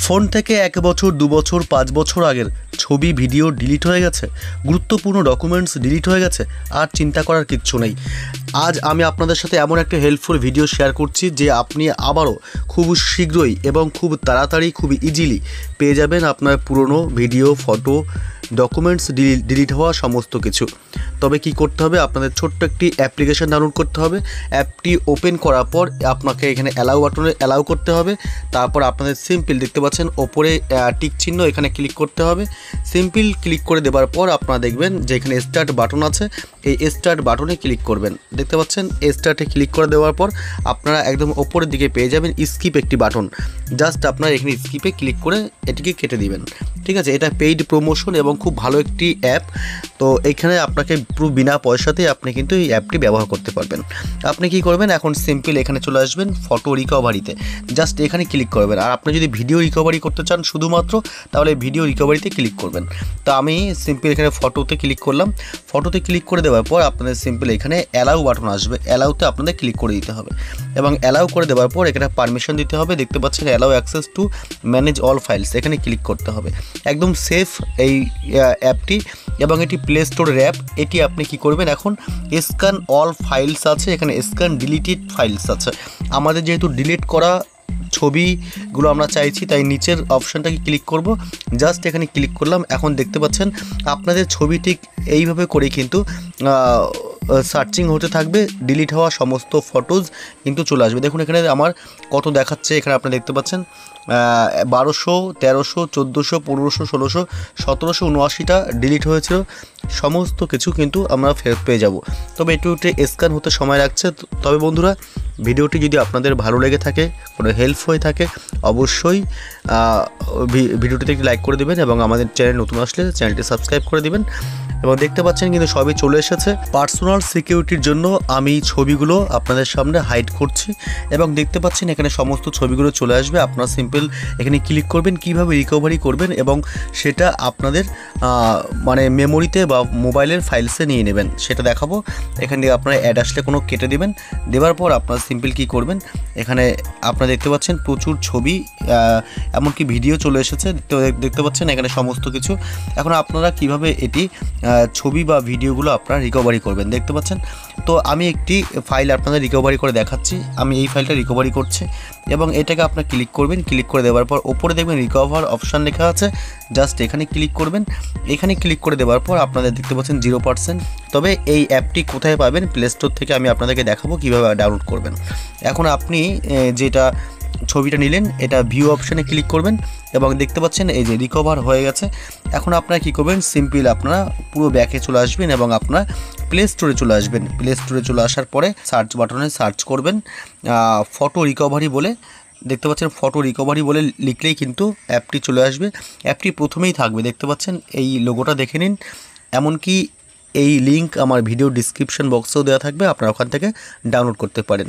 Phone থেকে 1 বছর 2 বছর 5 বছর আগের ছবি ভিডিও ডিলিট হয়ে গেছে, গুরুত্বপূর্ণ ডকুমেন্টস ডিলিট হয়ে গেছে, আর চিন্তা করার কিচ্ছু নেই। আজ আমি আপনাদের সাথে এমন একটা হেল্পফুল ভিডিও শেয়ার করছি যে আপনি আবারও খুব শীঘ্রই এবং খুব তাড়াতাড়ি খুব ইজিলি পেয়ে যাবেন আপনার পুরনো ভিডিও, ফটো, ডকুমেন্টস ডিলিট হওয়া সমস্ত কিছু। তবে কি করতে হবে, আপনাদের ছোট্ট একটি অ্যাপ্লিকেশন ডাউনলোড করতে হবে। অ্যাপটি ওপেন করার পর আপনাকে এখানে অ্যালাউ বাটনে অ্যালাউ করতে হবে। তারপর আপনাদের সিম্পল দেখতে পাচ্ছেন ওপরে টিক চিহ্ন, এখানে ক্লিক করতে হবে। সিম্পল ক্লিক করে দেওয়ার পর আপনারা দেখবেন যে এখানে স্টার্ট বাটন আছে, এই স্টার্ট বাটনে ক্লিক করবেন। দেখতে পাচ্ছেন স্টার্টে ক্লিক করে দেওয়ার পর আপনারা একদম ওপরের দিকে পেয়ে যাবেন স্কিপ একটি বাটন। জাস্ট আপনারা এখানে স্কিপে ক্লিক করে এটিকে কেটে দিবেন। ঠিক আছে, এটা পেইড প্রমোশন এবং খুব ভালো একটি অ্যাপ। তো এইখানে আপনাকে পুরো বিনা পয়সাতেই আপনি কিন্তু এই অ্যাপটি ব্যবহার করতে পারবেন। আপনি কি করবেন, এখন সিম্পল এখানে চলে আসবেন ফটো রিকভারিতে, জাস্ট এখানে ক্লিক করবেন। আর আপনি যদি ভিডিও রিকভারি করতে চান শুধুমাত্র, তাহলে ভিডিও রিকভারিতে ক্লিক করবেন। তো আমি সিম্পল এখানে ফটোতে ক্লিক করলাম। ফটোতে ক্লিক করে দেওয়ার পর আপনাদের সিম্পল এখানে অ্যালাউ বাটন আসবে, অ্যালাউতে আপনাদের ক্লিক করে দিতে হবে এবং অ্যালাউ করে দেওয়ার পর এখানে পারমিশন দিতে হবে। দেখতে পাচ্ছেন allow access to manage all files, এখানে ক্লিক করতে হবে। একদম সেফ এই অ্যাপটি এবং এটি প্লে স্টোরের অ্যাপ। এটি আপনি কি করবেন, এখন স্ক্যান অল ফাইলস আছে, এখানে স্ক্যান ডিলিটেড ফাইলস আছে। আমাদের যেহেতু ডিলিট করা ছবিগুলো আমরা চাইছি, তাই নিচের অপশানটাকে ক্লিক করব। জাস্ট এখানে ক্লিক করলাম। এখন দেখতে পাচ্ছেন আপনাদের ছবি ঠিক এইভাবে করে কিন্তু সার্চিং হতে থাকবে, ডিলিট হওয়া সমস্ত ফটোজ কিন্তু চলে আসবে। দেখুন এখানে আমার কত দেখাচ্ছে, এখানে আপনারা দেখতে পাচ্ছেন 1200, 1300, 1400, 1500, 1600, 1700, 79টা ডিলিট হয়েছিল। সমস্ত কিছু কিন্তু আমরা ফেরত পেয়ে যাব। তবে একটু স্ক্যান হতে সময় লাগছে। তবে বন্ধুরা, ভিডিওটি যদি আপনাদের ভালো লেগে থাকে, কোনো হেল্প হয়ে থাকে, অবশ্যই ভিডিওটিতে একটি লাইক করে দেবেন এবং আমাদের চ্যানেল নতুন আসলে চ্যানেলটি সাবস্ক্রাইব করে দেবেন। এবং দেখতে পাচ্ছেন কিন্তু সবই চলে এসেছে। পার্সোনাল সিকিউরিটির জন্য আমি ছবিগুলো আপনাদের সামনে হাইড করছি এবং দেখতে পাচ্ছেন এখানে সমস্ত ছবিগুলো চলে আসবে। আপনারা সিম্পল এখানে ক্লিক করবেন কিভাবে রিকভারি করবেন এবং সেটা আপনাদের মানে মেমোরিতে বা মোবাইলের ফাইলসে নিয়ে নেবেন, সেটা দেখাবো। এখান থেকে আপনারা অ্যাড আসলে কোনো কেটে দেবেন। দেওয়ার পর আপনারা সিম্পল কী করবেন, এখানে আপনারা দেখতে পাচ্ছেন প্রচুর ছবি, এমনকি ভিডিও চলে এসেছে। দেখতে পাচ্ছেন এখানে সমস্ত কিছু। এখন আপনারা কিভাবে এটি ছবি বা ভিডিওগুলো আপনারা রিকভারি করবেন দেখতে পাচ্ছেন। তো আমি একটি ফাইল আপনাদের রিকভারি করে দেখাচ্ছি। আমি এই ফাইলটা রিকভারি করছি এবং এটাকে আপনারা ক্লিক করবেন। ক্লিক করে দেওয়ার পর ওপরে দেখবেন রিকভার অপশান লেখা আছে, জাস্ট এখানে ক্লিক করবেন। এখানে ক্লিক করে দেওয়ার পর আপনাদের দেখতে পাচ্ছেন 0%। তবে এই অ্যাপটি কোথায় পাবেন, প্লে স্টোর থেকে আমি আপনাদেরকে দেখাবো কীভাবে ডাউনলোড করবেন। এখন আপনি যেটা ছবিটা নিলেন, এটা ভিউ অপশানে ক্লিক করবেন এবং দেখতে পাচ্ছেন এই যে রিকভার হয়ে গেছে। এখন আপনারা কী করবেন, সিম্পল আপনারা পুরো ব্যাকে চলে আসবেন এবং আপনারা প্লে স্টোরে চলে আসবেন। প্লে স্টোরে চলে আসার পরে সার্চ বাটনে সার্চ করবেন ফটো রিকভারি বলে। দেখতে পাচ্ছেন ফটো রিকভারি বলে লিখলেই কিন্তু অ্যাপটি চলে আসবে। অ্যাপটি প্রথমেই থাকবে, দেখতে পাচ্ছেন এই লোগোটা দেখে নিন। এমনকি এই লিঙ্ক আমার ভিডিও ডিসক্রিপশন বক্সেও দেওয়া থাকবে, আপনারা ওখান থেকে ডাউনলোড করতে পারেন।